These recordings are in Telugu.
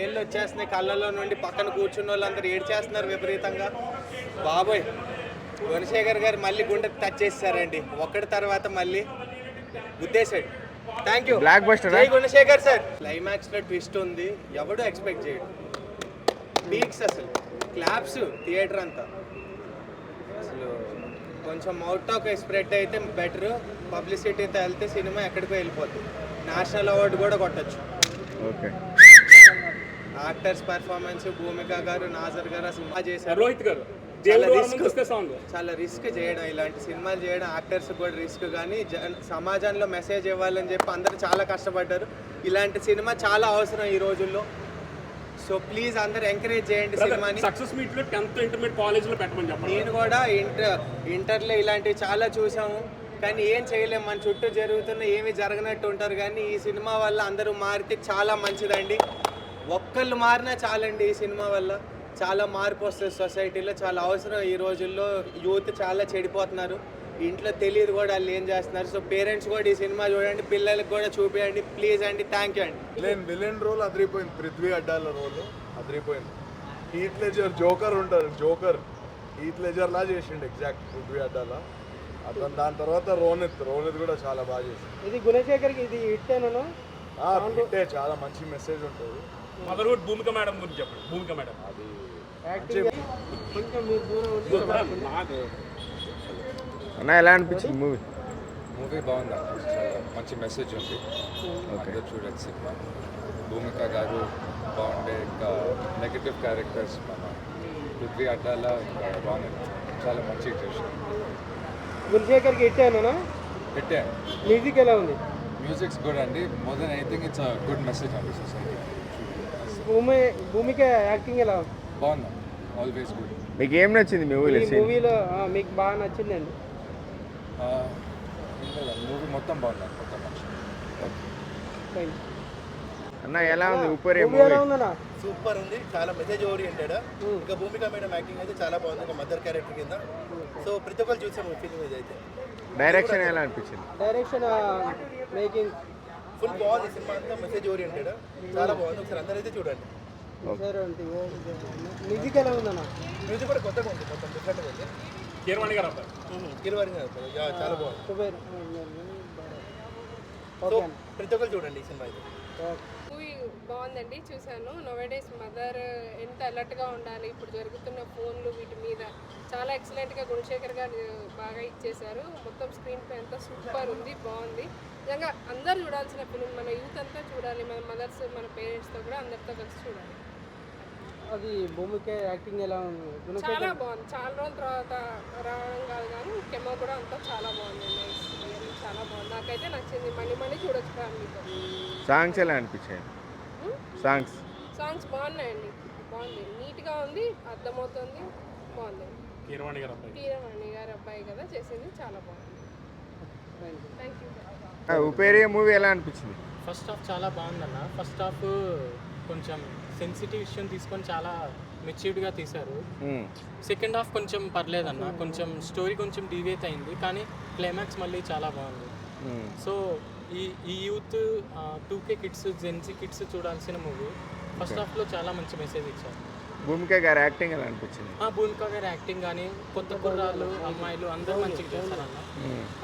ఏళ్ళు వచ్చేస్తున్నాయి కళ్ళల్లో నుండి, పక్కన కూర్చున్న వాళ్ళందరూ ఏడ్చేస్తున్నారు విపరీతంగా. బాబోయ్, గుణశేఖర్ గారు మళ్ళీ గుండె టచ్ చేస్తారండి, ఒక్కడి తర్వాత మళ్ళీ గుద్దేశాడు. Thank you, blockbuster. జై గుణశేఖర్ సార్. క్లైమాక్స్ లో ట్విస్ట్ ఉంది, ఎవడు ఎక్స్పెక్ట్ చేయడు. పీక్స్ అసలు, క్లాప్స్ థియేటర్ అంతా. అసలు కొంచెం అవుట్ ఆఫ్ స్ప్రెడ్ అయితే బెటర్, పబ్లిసిటీతో వెళ్తే సినిమా ఎక్కడికో వెళ్ళిపోతుంది. నేషనల్ అవార్డు కూడా కొట్టచ్చు. ఓకే, యాక్టర్స్ పర్ఫార్మెన్స్, భూమిక గారు, నాజర్ గారు అసలు బాగా చేశారు. రోహిత్ గారు చాలా రిస్క్ చేయడం, ఇలాంటి సినిమాలు చేయడం యాక్టర్స్ కూడా రిస్క్. కానీ సమాజంలో మెసేజ్ ఇవ్వాలని చెప్పి అందరూ చాలా కష్టపడ్డారు. ఇలాంటి సినిమా చాలా అవసరం ఈ రోజుల్లో. సో ప్లీజ్ అందరు ఎంకరేజ్ చేయండి సినిమాని. సక్సెస్ మీట్ లో 10th ఇంటర్మీడియట్ కాలేజ్ లో పెట్టమని చెప్పండి. నేను కూడా ఇంటర్లో ఇలాంటివి చాలా చూసాము, కానీ ఏం చేయలేము. మన చుట్టూ జరుగుతున్న ఏమీ జరగనట్టు ఉంటారు. కానీ ఈ సినిమా వల్ల అందరూ మారితే చాలా మంచిదండి. ఒక్కళ్ళు మారినా చాలండి. ఈ సినిమా వల్ల చాలా మార్పు వస్తుంది సొసైటీలో, చాలా అవసరం. ఈ రోజుల్లో యూత్ చాలా చెడిపోతున్నారు, ఇంట్లో తెలియదు కూడా వాళ్ళు ఏం చేస్తున్నారు. సో పేరెంట్స్ కూడా ఈ సినిమా చూడండి, పిల్లలకు కూడా చూపించండి ప్లీజ్ అండి. థ్యాంక్ యూ అండి. విలన్ రోల్ అదిరిపోయింది, పృథ్వీ అడ్డాల రోల్ అదిరిపోయింది. హీత్ లెజర్ జోకర్ ఉంటారు, జోకర్ హీత్ లెజర్ లా చేసిండు ఎగ్జాక్ట్ పృథ్వీ అడ్డాల అతను. దాని తర్వాత రోనిత్ కూడా చాలా బాగా చేసిండు. ఇది గుణశేఖర్కి ఇది హిట్టేనా? హిట్టే, చాలా మంచి మెసేజ్ ఉంటుంది. మదర్హుడ్ భూమిక మేడం గురించి చెప్పండి. భూమిక మేడం అది కొంచెం మీరు దూరం ఉండి నాకు అన్న ఎలా అనిపించింది మూవీ? మూవీ బాగుంది, చాలా మంచి మెసేజ్ ఉంది. అందరూ చూడండి సినిమా. భూమిక గారు బాగుండే, ఇంకా నెగటివ్ క్యారెక్టర్స్ మన పృథ్వీ అడ్డాల, ఇంకా రానిత్ చాలా మంచిగా చేశారు. గుణశేఖర్కి హిట్టేనా? పెట్టే మ్యూజిక్ ఎలా ఉంది? మ్యూజిక్స్ గుడ్ అండి. More than anything it's a good message అండి సొసైటీ. భూమిక యాక్టింగ్ ఎలా ఉంది? బాగుంది, ఆల్వేస్ గుడ్. మీకు ఏం నచ్చింది మూవీలో? ఈ మూవీలో మీకు బాగా నచ్చిందండి? మూవీ మొత్తం బాగుంది, మొత్తం అన్న ఎలా ఉంది ఉప్పరి మూవీ ఎలా ఉందన్నా? సూపర్ ఉంది, చాలా మెసేజ్ ఓరియంటెడ్. ఇంకా భూమిక మేడం యాక్టింగ్ అయితే చాలా బాగుంది, ఒక మదర్ క్యారెక్టర్ కింద. సో ప్రతి ఒక్కరు చూసాము ఫిల్మ్ ఇది అయితే. డైరెక్షన్ ఎలా అనిపించింది? డైరెక్షన్, మేకింగ్ ఫుల్ బాగుంది. సినిమా అంతా మెసేజ్ ఓరియంటెడ్, చాలా బాగుంది. ఒకసారి అందరూ అయితే చూడండి. మ్యూజిక్ ఎలా ఉందన్న? మ్యూజిక్ కూడా కొత్తగా ఉంది, మొత్తం డిఫరెంట్గా ఉంది. కీరవాణి గారు అబ్బాయి కిరవాణి గారు చాలా బాగుంది. సో ప్రతి ఒక్కరు చూడండి ఈ సినిమా అయితే. మూవీ బాగుందండి, చూశాను. నోవేడేస్ మదర్ ఎంత అలర్ట్గా ఉండాలి, ఇప్పుడు జరుగుతున్న ఫోన్లు వీటి మీద చాలా ఎక్సలెంట్గా గుణశేఖర్ గారు బాగా ఇచ్చేశారు. మొత్తం స్క్రీన్ ప్లే అంతా సూపర్ ఉంది, బాగుంది. నిజంగా అందరు చూడాల్సిన ఫిలిం, మన యూత్ అంతా చూడాలి, మన మదర్స్ మన పేరెంట్స్తో కూడా అందరితో కలిసి చూడాలి. అది భూమిక యాక్టింగ్ ఎలా ఉంది? చాలా బాగుంది, చాలా రోజుల తర్వాత రావడం కాదు కానీ కెమో కూడా అంతా చాలా బాగుంది, చాలా బాగుంది. నాకైతే నచ్చింది, మళ్ళీ చూడొచ్చు ఫ్యామిలీతో. సాంగ్స్ ఎలా అనిపించాయి? సాంగ్స్ బాగున్నాయండి, బాగుంది, నీట్గా ఉంది, అర్థమవుతుంది, బాగుంది. కీరవాణి గారు అబ్బాయి కదా చేసింది, చాలా బాగుంది. Thank you. ఉపేరి మూవీ ఎలా అనిపించింది? ఫస్ట్ హాఫ్ చాలా బాగుందన్న. ఫస్ట్ హాఫ్ కొంచెం సెన్సిటివ్ విషయం తీసుకొని చాలా మెచ్యూర్డ్గా తీశారు. సెకండ్ హాఫ్ కొంచెం పర్లేదన్న, కొంచెం స్టోరీ కొంచెం డీవియేట్ అయింది, కానీ క్లైమాక్స్ మళ్ళీ చాలా బాగుంది. సో ఈ youth 2K kids, Gen Z kids చూడాల్సిన మూవీ. ఫస్ట్ హాఫ్లో చాలా మంచి మెసేజ్ ఇచ్చారు. భూమిక గారి యాక్టింగ్ ఎలా అనిపించింది? భూమిక గారి యాక్టింగ్ కానీ, కొత్త కుర్రాళ్ళు, అమ్మాయిలు అందరూ మంచిగా చేశారు అన్న.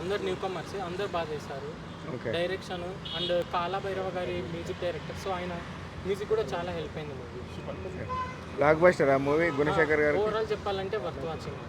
అందరు న్యూ కమర్స్, అందరు బాగా చేశారు. డైరెక్షన్ అండ్ కాళభైరవ గారి మ్యూజిక్ డైరెక్టర్, సో ఆయన మ్యూజిక్ కూడా చాలా హెల్ప్ అయింది మూవీ. బ్లాక్ బస్టర్ ఆ మూవీ గుణశేఖర్ గారు. ఓవరాల్ చెప్పాలంటే వర్త్ వాచింగ్.